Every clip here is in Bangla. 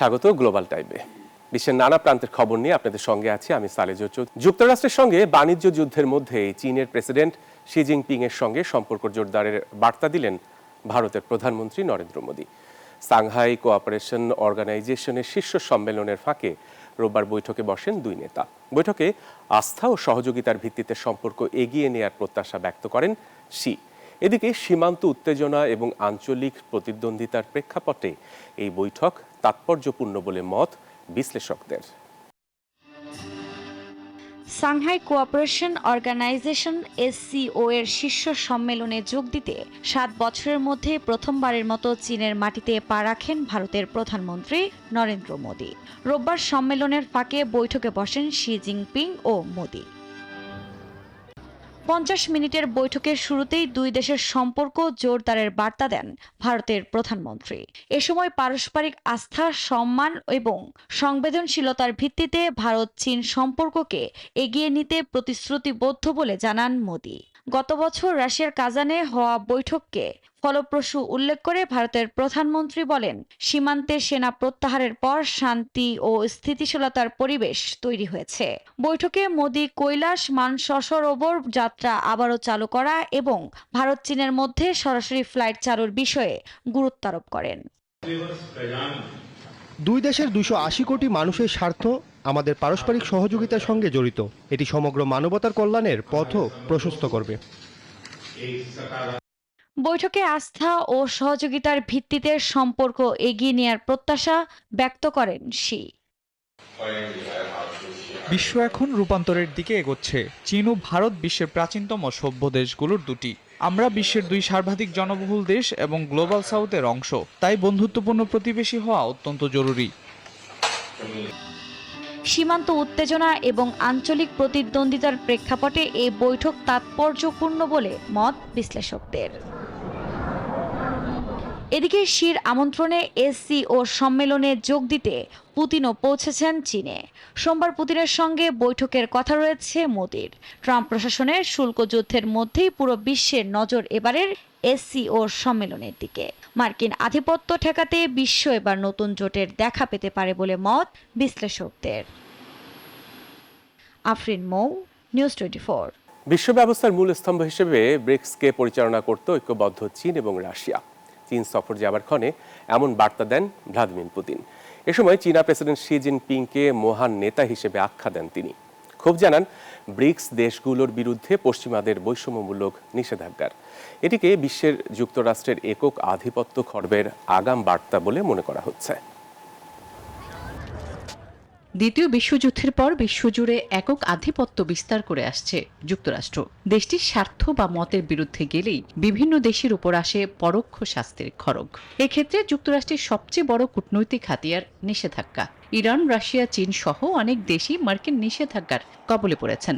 স্বাগত গ্লোবাল টাইমে। বিশ্বের নানা প্রান্তের খবর নিয়ে আপনাদের সঙ্গে আছি আমি সালেজো চৌধুরী। যুক্তরাষ্ট্রের সঙ্গে বাণিজ্য যুদ্ধের মধ্যে চীনের প্রেসিডেন্ট শি জিনপিং এর সঙ্গে সম্পর্ক জোরদারের বার্তা দিলেন ভারতের প্রধানমন্ত্রী নরেন্দ্র মোদী। সাংহাই কোঅপারেশন অর্গানাইজেশনের শীর্ষ সম্মেলনের ফাঁকে রোববার বৈঠকে বসেন দুই নেতা। বৈঠকে আস্থা ও সহযোগিতার ভিত্তিতে সম্পর্ক এগিয়ে নেয়ার প্রত্যাশা ব্যক্ত করেন শি। এদিকে সীমান্ত উত্তেজনা এবং আঞ্চলিক প্রতিদ্বন্দ্বিতার প্রেক্ষাপটে এই বৈঠক তাৎপর্যপূর্ণ বলে মত বিশ্লেষকদের। সাংহাই কোঅপারেশন অর্গানাইজেশন SCO এর শীর্ষ সম্মেলনে যোগ দিতে 7 বছরের মধ্যে প্রথমবারের মতো চীনের মাটিতে পা রাখেন ভারতের প্রধানমন্ত্রী নরেন্দ্র মোদী। রোববার সম্মেলনের ফাঁকে বৈঠকে বসেন শি জিনপিং ও মোদী। 50 মিনিটের বৈঠকের শুরুতেই দুই দেশের সম্পর্ক জোরদারের বার্তা দেন ভারতের প্রধানমন্ত্রী। এ সময় পারস্পরিক আস্থা, সম্মান এবং সংবেদনশীলতার ভিত্তিতে ভারত চীন সম্পর্ককে এগিয়ে নিতে প্রতিশ্রুতিবদ্ধ বলে জানান মোদী। গত বছর রাশিয়ার কাজানে হওয়া বৈঠককে ফলপ্রসূ উল্লেখ করে ভারতের প্রধানমন্ত্রী বলেন, সীমান্তে সেনা প্রত্যাহারের পর শান্তি ও স্থিতিশীলতার পরিবেশ তৈরি হয়েছে। বৈঠকে মোদী কৈলাস মানসরোবর যাত্রা আবারও চালু করা এবং ভারত চীনের মধ্যে সরাসরি ফ্লাইট চালুর বিষয়ে গুরুত্ব আরোপ করেন। দুই দেশের 280 কোটি মানুষের স্বার্থ আমাদের পারস্পরিক সহযোগিতার সঙ্গে জড়িত। এটি সমগ্র মানবতার কল্যাণের পথও প্রশস্ত করবে। বৈঠকে আস্থা ও সহযোগিতার ভিত্তিতে সম্পর্ক এগিয়ে নেয়ার প্রত্যাশা ব্যক্ত করেন শি। বিশ্ব এখন রূপান্তরের দিকে এগোচ্ছে। চীন ও ভারত বিশ্বের প্রাচীনতম সভ্য দেশগুলোর দুটি। আমরা বিশ্বের দুই সর্বাধিক জনবহুল দেশ এবং গ্লোবাল সাউথের অংশ। তাই বন্ধুত্বপূর্ণ প্রতিবেশী হওয়া অত্যন্ত জরুরি। সীমান্ত উত্তেজনা এবং আঞ্চলিক প্রতিদ্বন্দ্বিতার প্রেক্ষাপটে এই বৈঠক তাৎপর্যপূর্ণ বলে মত বিশ্লেষকদের। এদিকে শির আমন্ত্রণে SCO সম্মেলনে যোগ দিতে পুতিনও পৌঁছেছেন চীনে। সোমবার পুতিনের সঙ্গে বৈঠকের কথা রয়েছে মোদির। ট্রাম্প প্রশাসনের শুল্ক যুদ্ধের মধ্যেই পুরো বিশ্বের নজর এবারের SCO সম্মেলনের দিকে। মার্কিন আধিপত্য ঠেকাতে বিশ্ব এবার নতুন জোটের দেখা পেতে পারে বলে মত বিশ্লেষকদের। আফরিন মৌ, নিউজ 24। বিশ্ব ব্যবস্থার মূল স্তম্ভ হিসেবে ব্রিক্সকে পরিচালনা করতে ঐক্যবদ্ধ চীন এবং রাশিয়া। চীন সফর যাবার ক্ষণে এমন বার্তা দেন ভ্লাদিমির পুতিন। এ সময় চীনা প্রেসিডেন্ট শি জিনপিংকে মহান নেতা হিসেবে আখ্যা দেন তিনি। ক্ষোভ জানান ব্রিক্স দেশগুলোর বিরুদ্ধে পশ্চিমাদের বৈষম্যমূলক নিষেধাজ্ঞার। এটিকে বিশ্বের যুক্তরাষ্ট্রের একক আধিপত্য খর্বের আগাম বার্তা বলে মনে করা হচ্ছে। দ্বিতীয় বিশ্বযুদ্ধের পর বিশ্বজুড়ে একক আধিপত্য বিস্তার করে আসছে যুক্তরাষ্ট্র। দেশটির স্বার্থ বা মতের বিরুদ্ধে গেলেই বিভিন্ন দেশের উপর আসে পরোক্ষ শাস্তির খড়গ। এক্ষেত্রে যুক্তরাষ্ট্রের সবচেয়ে বড় কূটনৈতিক হাতিয়ার নিষেধাজ্ঞা। ইরান, রাশিয়া, চীন সহ অনেক দেশই মার্কিন নিষেধাজ্ঞার কবলে পড়েছেন।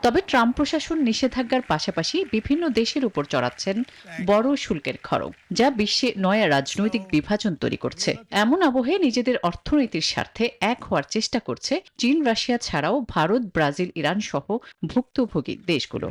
তবে ট্রাম্প প্রশাসন নিষেধাজ্ঞার পাশাপাশি বিভিন্ন দেশের উপর চড়াচ্ছেন বড় শুল্কের খড়গ, যা বিশ্বে নয়া রাজনৈতিক বিভাজন তৈরি করছে। এমন আবহে নিজেদের অর্থনীতির স্বার্থে এক হওয়ার চেষ্টা করছে চীন, রাশিয়া ছাড়াও ভারত, ব্রাজিল, ইরান সহ ভুক্তভোগী দেশগুলো।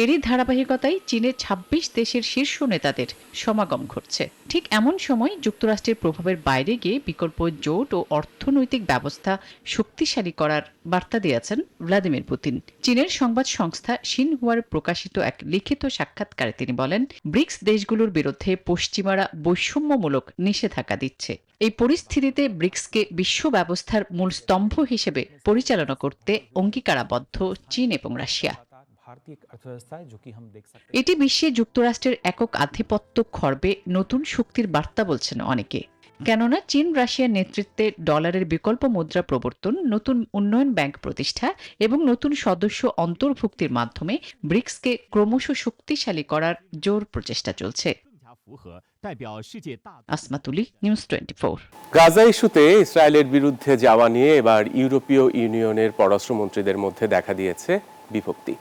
এরই ধারাবাহিকতায় চীনের 26 দেশের শীর্ষ নেতাদের সমাগম ঘটছে। ঠিক এমন সময় যুক্তরাষ্ট্রের প্রভাবের বাইরে গিয়ে বিকল্প জোট ও অর্থনৈতিক ব্যবস্থা শক্তিশালী করার বার্তা দিয়েছেন ভ্লাদিমির পুতিন। চীনের সংবাদ সংস্থা সিনহুয়ার প্রকাশিত এক লিখিত সাক্ষাৎকারে তিনি বলেন, ব্রিক্স দেশগুলোর বিরুদ্ধে পশ্চিমারা বৈষম্যমূলক নিষেধাজ্ঞা দিচ্ছে। এই পরিস্থিতিতে ব্রিক্সকে বিশ্ব ব্যবস্থার মূল স্তম্ভ হিসেবে পরিচালনা করতে অঙ্গীকারাবদ্ধ চীন এবং রাশিয়া। এটি বিশ্বে যুক্তরাষ্ট্রের একক আধিপত্য খর্বে নতুন শক্তির বার্তা বলছেন অনেকে। কেননা চীন, রাশিয়ার নেতৃত্বে ডলারের বিকল্প মুদ্রা প্রবর্তন, নতুন উন্নয়ন ব্যাংক প্রতিষ্ঠা এবং নতুন সদস্য অন্তর্ভুক্তির মাধ্যমে ব্রিক্সকে ক্রমশ শক্তিশালী করার জোর প্রচেষ্টা চলছে। আসমাতুলি, নিউজ 24। গাজা ইস্যুতে ইসরায়েলের বিরুদ্ধে যাওয়া নিয়ে এবার ইউরোপীয় ইউনিয়নের পররাষ্ট্রমন্ত্রীদের মধ্যে দেখা দিয়েছে বিভক্তি।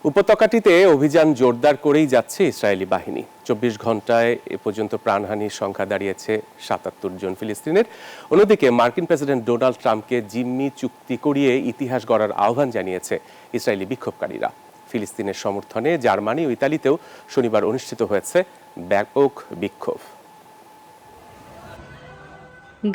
উপত্যকাটিতে অভিযান জোরদার করেই যাচ্ছে ইসরায়েলি বাহিনী। 24 ঘন্টায় এ পর্যন্ত প্রাণহানির সংখ্যা দাঁড়িয়েছে 77 জন ফিলিস্তিনের। অন্যদিকে মার্কিন প্রেসিডেন্ট ডোনাল্ড ট্রাম্পকে জিম্মি চুক্তি করিয়ে ইতিহাস গড়ার আহ্বান জানিয়েছে ইসরায়েলি বিক্ষোভকারীরা। ফিলিস্তিনের সমর্থনে জার্মানি ও ইতালিতেও শনিবার অনুষ্ঠিত হয়েছে ব্যাপক বিক্ষোভ।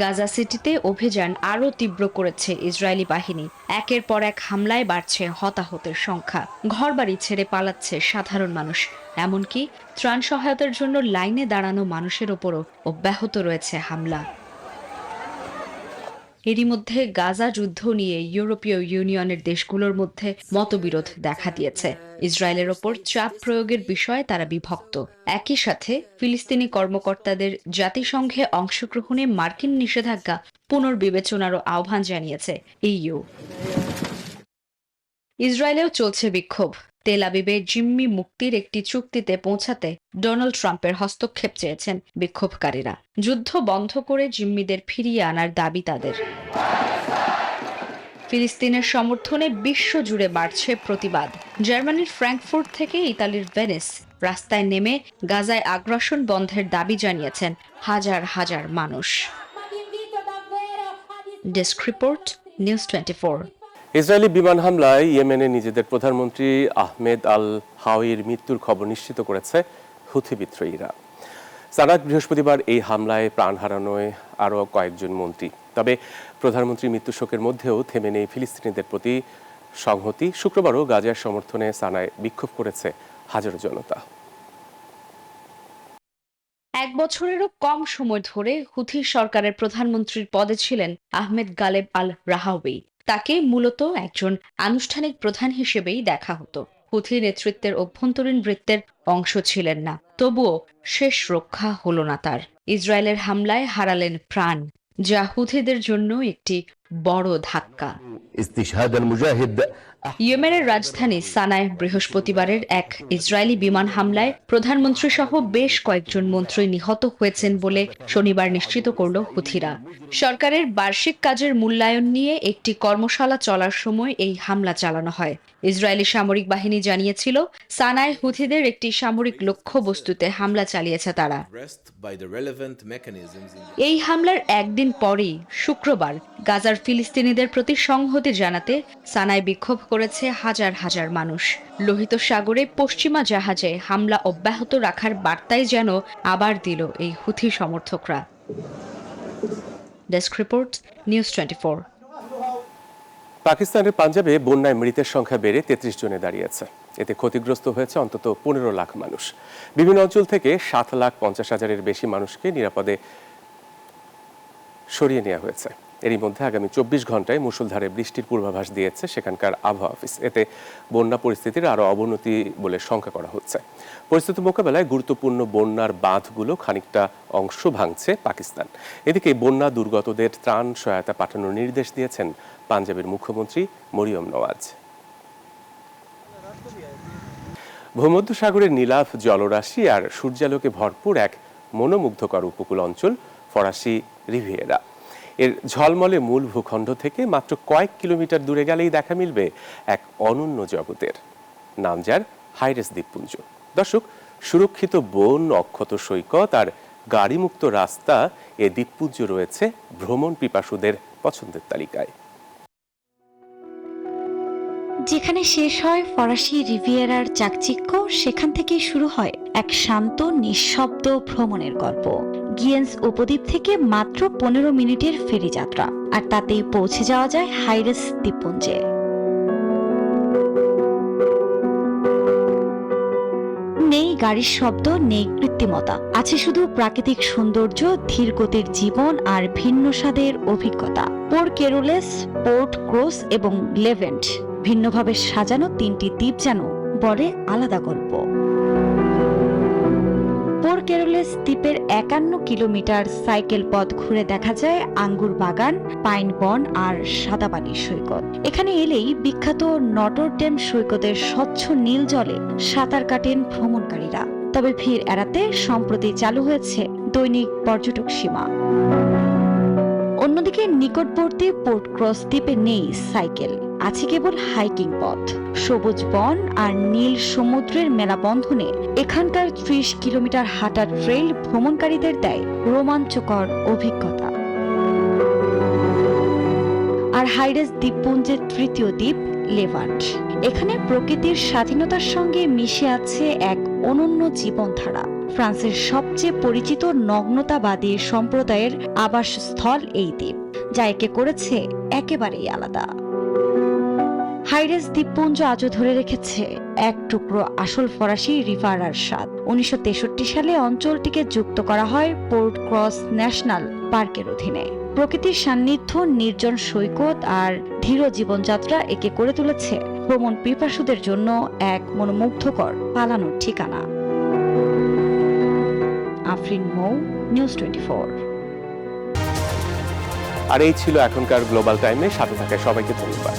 গাজা সিটিতে অভিযান আরও তীব্র করেছে ইসরায়েলি বাহিনী। একের পর এক হামলায় বাড়ছে হতাহতের সংখ্যা। ঘরবাড়ি ছেড়ে পালাচ্ছে সাধারণ মানুষ। এমনকি ত্রাণ সহায়তার জন্য লাইনে দাঁড়ানো মানুষের ওপরও অব্যাহত রয়েছে হামলা। এরই মধ্যে গাজা যুদ্ধ নিয়ে ইউরোপীয় ইউনিয়নের দেশগুলোর মধ্যে মতবিরোধ দেখা দিয়েছে। ইসরায়েলের ওপর চাপ প্রয়োগের বিষয়ে তারা বিভক্ত। একই সাথে ফিলিস্তিনি কর্মকর্তাদের জাতিসংঘে অংশগ্রহণে মার্কিন নিষেধাজ্ঞা পুনর্বিবেচনারও আহ্বান জানিয়েছে ইইউ। ইসরায়েলেও চলছে বিক্ষোভ। তেল আবিবে জিম্মি মুক্তির একটি চুক্তিতে পৌঁছাতে ডোনাল্ড ট্রাম্পের হস্তক্ষেপ চেয়েছেন বিক্ষোভকারীরা। যুদ্ধ বন্ধ করে জিম্মিদের ফিরিয়ে আনার দাবি তাদের। ফিলিস্তিনের সমর্থনে বিশ্বজুড়ে বাড়ছে প্রতিবাদ। জার্মানির ফ্র্যাঙ্কফুর্ট থেকে ইতালির ভেনিস রাস্তায় নেমে গাজায় আগ্রাসন বন্ধের দাবি জানিয়েছেন হাজার হাজার মানুষ। Desk report, news 24। ইসরায়েলি বিমান হামলায় ইয়েমেনে নিজেদের প্রধানমন্ত্রী আহমেদ আল হাওয়ির মৃত্যুর খবর নিশ্চিত করেছে হুথি বিদ্রোহীরা। সানায় বৃহস্পতিবার এই হামলায় প্রাণ হারানোয় আরও কয়েকজন মন্ত্রী। তবে প্রধানমন্ত্রীর মৃত্যু শোকের মধ্যেও থেমে নেই ফিলিস্তিনিদের প্রতি সংহতি। শুক্রবারও গাজার সমর্থনে সানায় বিক্ষোভ করেছে হাজারো জনতা। এক বছরেরও কম সময় ধরে হুথি সরকারের প্রধানমন্ত্রীর পদে ছিলেন আহমেদ গালেব আল রাহাউই। তাকে মূলত একজন আনুষ্ঠানিক প্রধান হিসেবেই দেখা হতো। হুথি নেতৃত্বের অভ্যন্তরীণ বৃত্তের অংশ ছিলেন না। তবুও শেষ রক্ষা হলো না তার। ইসরায়েলের হামলায় হারালেন প্রাণ, যা হুথিদের জন্য একটি বড় ধাক্কা। ইয়েমেনের রাজধানী সানায় বৃহস্পতিবারের এক ইসরায়েলি বিমান হামলায় প্রধানমন্ত্রী সহ বেশ কয়েকজন মন্ত্রী নিহত হয়েছেন বলে শনিবার নিশ্চিত করল হুথিরা। সরকারের বার্ষিক কাজের মূল্যায়ন নিয়ে একটি কর্মশালা চলার সময় এই হামলা চালানো হয়। ইসরায়েলি সামরিক বাহিনী জানিয়েছিল সানায় হুথিদের একটি সামরিক লক্ষ্যবস্তুতে হামলা চালিয়েছে তারা। এই হামলার একদিন পরেই শুক্রবার গাজার ফিলিস্তিনিদের প্রতি সংহতি জানাতে সানায় বিক্ষোভ করেছে হাজার হাজার মানুষ। লোহিত সাগরে পশ্চিমা জাহাজে হামলা অব্যাহত রাখার বার্তাই যেন আবার দিল এই হুথি সমর্থকরা। Desk report, news 24। পাকিস্তানের পাঞ্জাবে বন্যায় মৃতের সংখ্যা বেড়ে 33 জনে দাঁড়িয়েছে। এতে ক্ষতিগ্রস্ত হয়েছে অন্তত 15 লাখ মানুষ। বিভিন্ন অঞ্চল থেকে 7,50,000-এর বেশি মানুষকে নিরাপদে সরিয়ে নেওয়া হয়েছে। এরই মধ্যে আগামী 24 ঘন্টায় মুষলধারে বৃষ্টির পূর্বাভাস দিয়েছে সেখানকার আবহাওয়া অফিস। এতে বন্যা পরিস্থিতির আরও অবনতি বলে শঙ্কা করা হচ্ছে। পরিস্থিতি মোকাবেলায় গুরুত্বপূর্ণ বন্যার বাঁধগুলো খানিকটা অংশ ভাঙছে পাকিস্তান। এদিকে বন্যা দুর্গতদের ত্রাণ সহায়তা পাঠানোর নির্দেশ দিয়েছেন পাঞ্জাবের মুখ্যমন্ত্রী মরিয়ম নওয়াজ। ভূমধ্যসাগরের নীলাভ জলরাশি আর সূর্যালোকে ভরপুর এক মনোমুগ্ধকর উপকূল অঞ্চল ফরাসি রিভিয়েরা। এর ঝলমলে মূল ভূখণ্ড থেকে মাত্র কয়েক কিলোমিটার দূরে গেলেই দেখা মিলবে এক অনন্য জগতের নাম, যার হাইরেস দ্বীপপুঞ্জ। দর্শক, সুরক্ষিত বন, অক্ষত সৈকত আর গাড়িমুক্ত রাস্তা এ দ্বীপপুঞ্জ রয়েছে ভ্রমণ পিপাসুদের পছন্দের তালিকায়। যেখানে শেষ হয় ফরাসি রিভিয়েরার চাকচিক্য, সেখান থেকেই শুরু হয় এক শান্ত নিঃশব্দ ভ্রমণের গল্প। গিয়েন্স উপদ্বীপ থেকে মাত্র 15 মিনিটের ফেরি যাত্রা, আর তাতেই পৌঁছে যাওয়া যায় হাইরেস দ্বীপপুঞ্জে। নেই গাড়ির শব্দ, নেই কৃত্রিমতা, আছে শুধু প্রাকৃতিক সৌন্দর্য, ধীর গতির জীবন আর ভিন্ন স্বাদের অভিজ্ঞতা। পোর্ট কেরোলেস, পোর্ট ক্রোস এবং লেভেন্ট ভিন্নভাবে সাজানো 3টি দ্বীপ যেন বলে আলাদা গল্প। পোর্ট কেরোলেস দ্বীপের 51 কিলোমিটার সাইকেল পথ ঘুরে দেখা যায় আঙ্গুর বাগান, পাইন বন আর সাদাবালির সৈকত। এখানে এলেই বিখ্যাত নটরডেম সৈকতের স্বচ্ছ নীল জলে সাঁতার কাটেন ভ্রমণকারীরা। তবে ভিড় এড়াতে সম্প্রতি চালু হয়েছে দৈনিক পর্যটক সীমা। অন্যদিকে নিকটবর্তী পোর্ট ক্রস দ্বীপে নেই সাইকেল, আছে কেবল হাইকিং পথ, সবুজ বন আর নীল সমুদ্রের মেলাবন্ধনে এখানকার 30 কিলোমিটার হাঁটা ট্রেল ভ্রমণকারীদের দেয় রোমাঞ্চকর অভিজ্ঞতা। আর হাইরেস দ্বীপপুঞ্জের তৃতীয় দ্বীপ লেভান্ট। এখানে প্রকৃতির স্বাধীনতার সঙ্গে মিশে আছে এক অনন্য জীবনধারা। ফ্রান্সের সবচেয়ে পরিচিত নগ্নতাবাদী সম্প্রদায়ের আবাসস্থল এই দ্বীপ, যা একে করেছে একেবারেই আলাদা। হাইরেস দ্বীপপুঞ্জ আজও ধরে রেখেছে এক টুকরো আসল ফরাসি রিভারার স্বাদ। 1963 সালে অঞ্চলটিকে যুক্ত করা হয় পোর্ট ক্রস ন্যাশনাল পার্কের অধীনে। প্রকৃতির সান্নিধ্য, নির্জন সৈকত আর ধীর জীবনযাত্রা একে করে তুলেছে ভ্রমণ পিপাসুদের জন্য এক মনোমুগ্ধকর পালানোর ঠিকানা। আফরিন মৌ, নিউজ 24। আর এই ছিল এখনকার গ্লোবাল টাইমে। সাথে থাকা সবাইকে ধন্যবাদ।